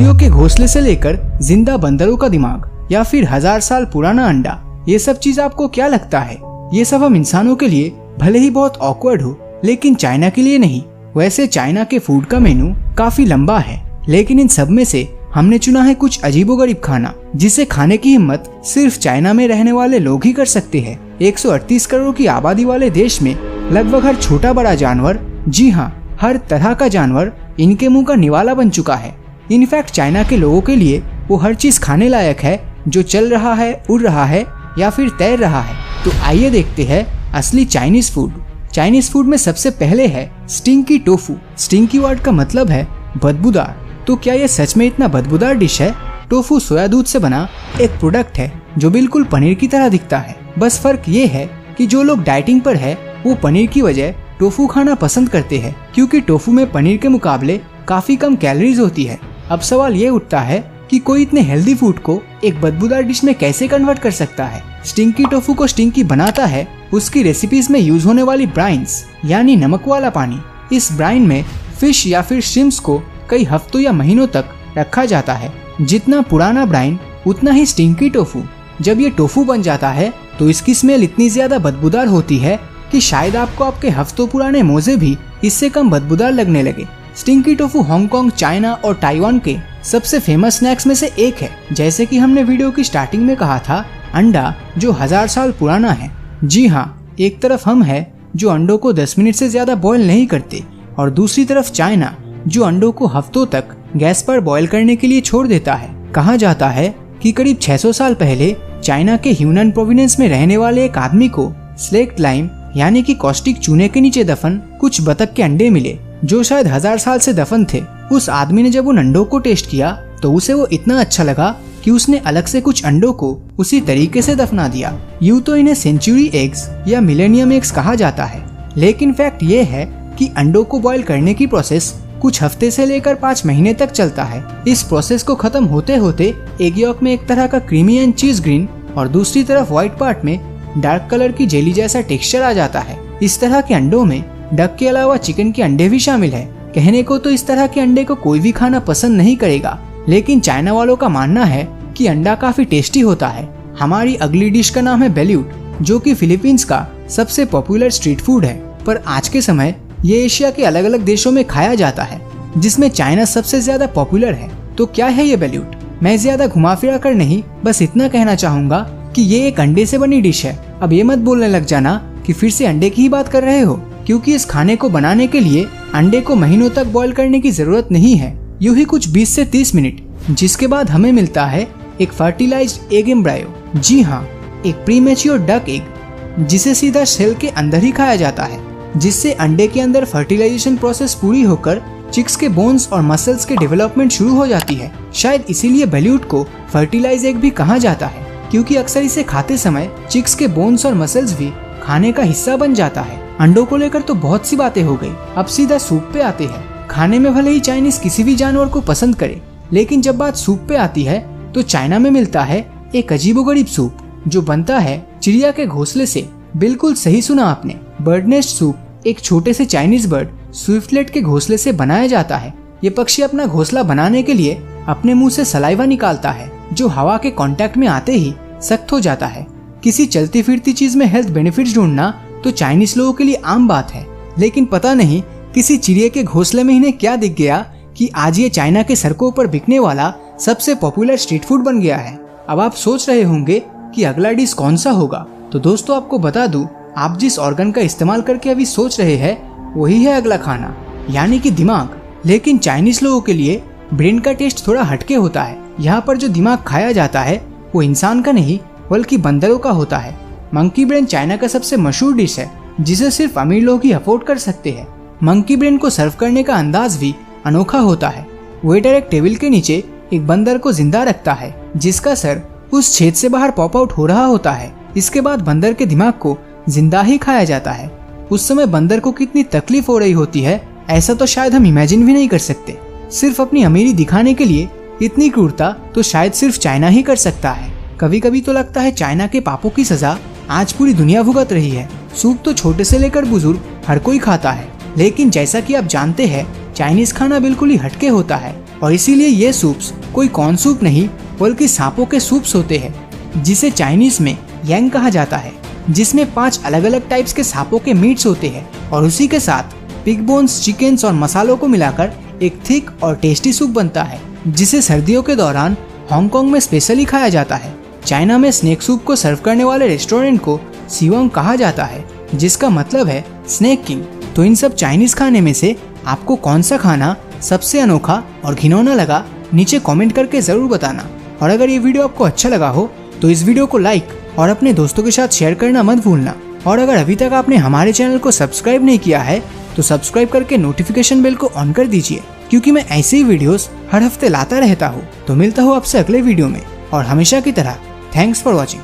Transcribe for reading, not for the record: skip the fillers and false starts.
चिड़ियों के घोंसले से लेकर जिंदा बंदरों का दिमाग या फिर 1000 साल पुराना अंडा, ये सब चीज आपको क्या लगता है? ये सब हम इंसानों के लिए भले ही बहुत ऑकवर्ड हो, लेकिन चाइना के लिए नहीं। वैसे चाइना के फूड का मेनू काफी लंबा है, लेकिन इन सब में से हमने चुना है कुछ अजीबोगरीब खाना जिसे खाने की हिम्मत सिर्फ चाइना में रहने वाले लोग ही कर सकते हैं। 138 करोड़ की आबादी वाले देश में लगभग हर छोटा बड़ा जानवर, जी हाँ, हर तरह का जानवर इनके मुंह का निवाला बन चुका है। इनफैक्ट चाइना के लोगों के लिए वो हर चीज खाने लायक है जो चल रहा है, उड़ रहा है या फिर तैर रहा है। तो आइए देखते हैं असली चाइनीज फूड। चाइनीज फूड में सबसे पहले है स्टिंकी टोफू। स्टिंकी वर्ड का मतलब है बदबूदार। तो क्या ये सच में इतना बदबूदार डिश है? टोफू सोया दूध से बना एक प्रोडक्ट है जो बिल्कुल पनीर की तरह दिखता है। बस फर्क ये है कि जो लोग डाइटिंग पर है वो पनीर की वजह टोफू खाना पसंद करते हैं, क्योंकि टोफू में पनीर के मुकाबले काफी कम कैलोरीज होती है। अब सवाल ये उठता है कि कोई इतने हेल्दी फूड को एक बदबूदार डिश में कैसे कन्वर्ट कर सकता है? स्टिंकी टोफू को स्टिंकी बनाता है उसकी रेसिपीज में यूज होने वाली ब्राइन्स, यानी नमक वाला पानी। इस ब्राइन में फिश या फिर श्रिम्प्स को कई हफ्तों या महीनों तक रखा जाता है। जितना पुराना ब्राइन उतना ही स्टिंकी टोफू। जब ये टोफू बन जाता है तो इसकी स्मेल इतनी ज्यादा बदबूदार होती है कि शायद आपको आपके हफ्तों पुराने मोजे भी इससे कम बदबूदार लगने लगे। स्टिंकी टोफू हांगकांग, चाइना और ताइवान के सबसे फेमस स्नैक्स में से एक है। जैसे कि हमने वीडियो की स्टार्टिंग में कहा था, अंडा जो 1000 साल पुराना है। जी हाँ, एक तरफ हम है जो अंडों को 10 मिनट से ज्यादा बॉईल नहीं करते और दूसरी तरफ चाइना जो अंडों को हफ्तों तक गैस पर बॉईल करने के लिए छोड़ देता है। कहा जाता है कि करीब 600 साल पहले चाइना के ह्यूनन प्रोविंस में रहने वाले एक आदमी को स्लेक्ट लाइम यानी कि कॉस्टिक चूने के नीचे दफन कुछ बतख के अंडे मिले जो शायद 1000 साल से दफन थे। उस आदमी ने जब उन अंडों को टेस्ट किया तो उसे वो इतना अच्छा लगा कि उसने अलग से कुछ अंडों को उसी तरीके से दफना दिया। यूं तो इन्हें सेंचुरी एग्स या मिलेनियम एग्स कहा जाता है, लेकिन फैक्ट ये है कि अंडों को बॉईल करने की प्रोसेस कुछ हफ्ते से लेकर 5 महीने तक चलता है। इस प्रोसेस को खत्म होते होते एग यॉक में एक तरह का क्रीमी एंड चीज ग्रीन और दूसरी तरफ व्हाइट पार्ट में डार्क कलर की जेली जैसा टेक्सचर आ जाता है। इस तरह के अंडों में डक के अलावा चिकन के अंडे भी शामिल है। कहने को तो इस तरह के अंडे को कोई भी खाना पसंद नहीं करेगा, लेकिन चाइना वालों का मानना है कि अंडा काफी टेस्टी होता है। हमारी अगली डिश का नाम है बेल्यूट, जो कि फिलीपींस का सबसे पॉपुलर स्ट्रीट फूड है। पर आज के समय ये एशिया के अलग अलग देशों में खाया जाता है, जिसमें चाइना सबसे ज्यादा पॉपुलर है। तो क्या है ये बेल्यूट? मैं ज्यादा घुमा फिरा कर नहीं, बस इतना कहना चाहूंगा कि ये एक अंडे से बनी डिश है। अब ये मत बोलने लग जाना कि फिर से अंडे की ही बात कर रहे हो, क्योंकि इस खाने को बनाने के लिए अंडे को महीनों तक बॉईल करने की जरूरत नहीं है, यूं ही कुछ 20 से 30 मिनट, जिसके बाद हमें मिलता है एक फर्टिलाइज्ड एग एम्ब्रायो। जी हाँ, एक प्रीमेच्योर डक एग, जिसे सीधा सेल के अंदर ही खाया जाता है, जिससे अंडे के अंदर फर्टिलाइजेशन प्रोसेस पूरी होकर चिक्स के बोन्स और मसल्स के डेवलपमेंट शुरू हो जाती है। शायद इसीलिए बेल्यूट को फर्टिलाइज एग भी कहा जाता है, क्योंकि अक्सर इसे खाते समय चिक्स के बोन्स और मसल्स भी खाने का हिस्सा बन जाता है। अंडों को लेकर तो बहुत सी बातें हो गई, अब सीधा सूप पे आते हैं। खाने में भले ही चाइनीज किसी भी जानवर को पसंद करे, लेकिन जब बात सूप पे आती है तो चाइना में मिलता है एक अजीबोगरीब सूप जो बनता है चिड़िया के घोंसले से। बिल्कुल सही सुना आपने, बर्ड नेस्ट सूप एक छोटे से चाइनीज बर्ड स्विफ्टलेट के घोंसले से बनाया जाता है। ये पक्षी अपना घोंसला बनाने के लिए अपने मुंह से सलाइवा निकालता है, जो हवा के कांटेक्ट में आते ही सख्त हो जाता है। किसी चलती फिरती चीज में हेल्थ बेनिफिट्स ढूंढना तो चाइनीज लोगों के लिए आम बात है, लेकिन पता नहीं किसी चिड़िया के घोंसले में इन्हें क्या दिख गया कि आज ये चाइना के सड़कों पर बिकने वाला सबसे पॉपुलर स्ट्रीट फूड बन गया है। अब आप सोच रहे होंगे कि अगला डिश कौन सा होगा, तो दोस्तों आपको बता दूं, आप जिस ऑर्गन का इस्तेमाल करके अभी सोच रहे हैं वही है अगला खाना, यानी कि दिमाग। लेकिन चाइनीज लोगों के लिए ब्रेन का टेस्ट थोड़ा हटके होता है। यहाँ पर जो दिमाग खाया जाता है वो इंसान का नहीं बल्कि बंदरों का होता है। मंकी ब्रेन चाइना का सबसे मशहूर डिश है, जिसे सिर्फ अमीर लोग ही अफोर्ड कर सकते हैं। मंकी ब्रेन को सर्व करने का अंदाज भी अनोखा होता है। वेटर एक टेबल के नीचे एक बंदर को जिंदा रखता है, जिसका सर उस छेद से बाहर पॉप आउट हो रहा होता है। इसके बाद बंदर के दिमाग को जिंदा ही खाया जाता है। उस समय बंदर को कितनी तकलीफ हो रही होती है, ऐसा तो शायद हम इमेजिन भी नहीं कर सकते। सिर्फ अपनी अमीरी दिखाने के लिए इतनी क्रूरता तो शायद सिर्फ चाइना ही कर सकता है। कभी कभी तो लगता है चाइना के पापों की सजा आज पूरी दुनिया भुगत रही है। सूप तो छोटे से लेकर बुजुर्ग हर कोई खाता है, लेकिन जैसा कि आप जानते हैं चाइनीज खाना बिल्कुल ही हटके होता है। और इसीलिए ये सूप्स कोई कॉर्न सूप नहीं बल्कि सांपों के सूप्स होते हैं, जिसे चाइनीज में यांग कहा जाता है, जिसमें 5 अलग अलग टाइप्स के सांपों के मीट्स होते हैं और उसी के साथ पिग बोन्स, चिकन्स और मसालों को मिलाकर एक थिक और टेस्टी सूप बनता है, जिसे सर्दियों के दौरान हांगकांग में स्पेशली खाया जाता है। चाइना में स्नेक सूप को सर्व करने वाले रेस्टोरेंट को सीवांग कहा जाता है, जिसका मतलब है स्नेक किंग। तो इन सब चाइनीज खाने में से आपको कौन सा खाना सबसे अनोखा और घिनौना लगा, नीचे कमेंट करके जरूर बताना। और अगर ये वीडियो आपको अच्छा लगा हो तो इस वीडियो को लाइक और अपने दोस्तों के साथ शेयर करना मत भूलना। और अगर अभी तक आपने हमारे चैनल को सब्सक्राइब नहीं किया है तो सब्सक्राइब करके नोटिफिकेशन बेल को ऑन कर दीजिए, क्योंकि मैं ऐसे ही वीडियोस हर हफ्ते लाता रहता हूँ। तो मिलता हूँ आपसे अगले वीडियो में, और हमेशा की तरह थैंक्स फॉर वॉचिंग।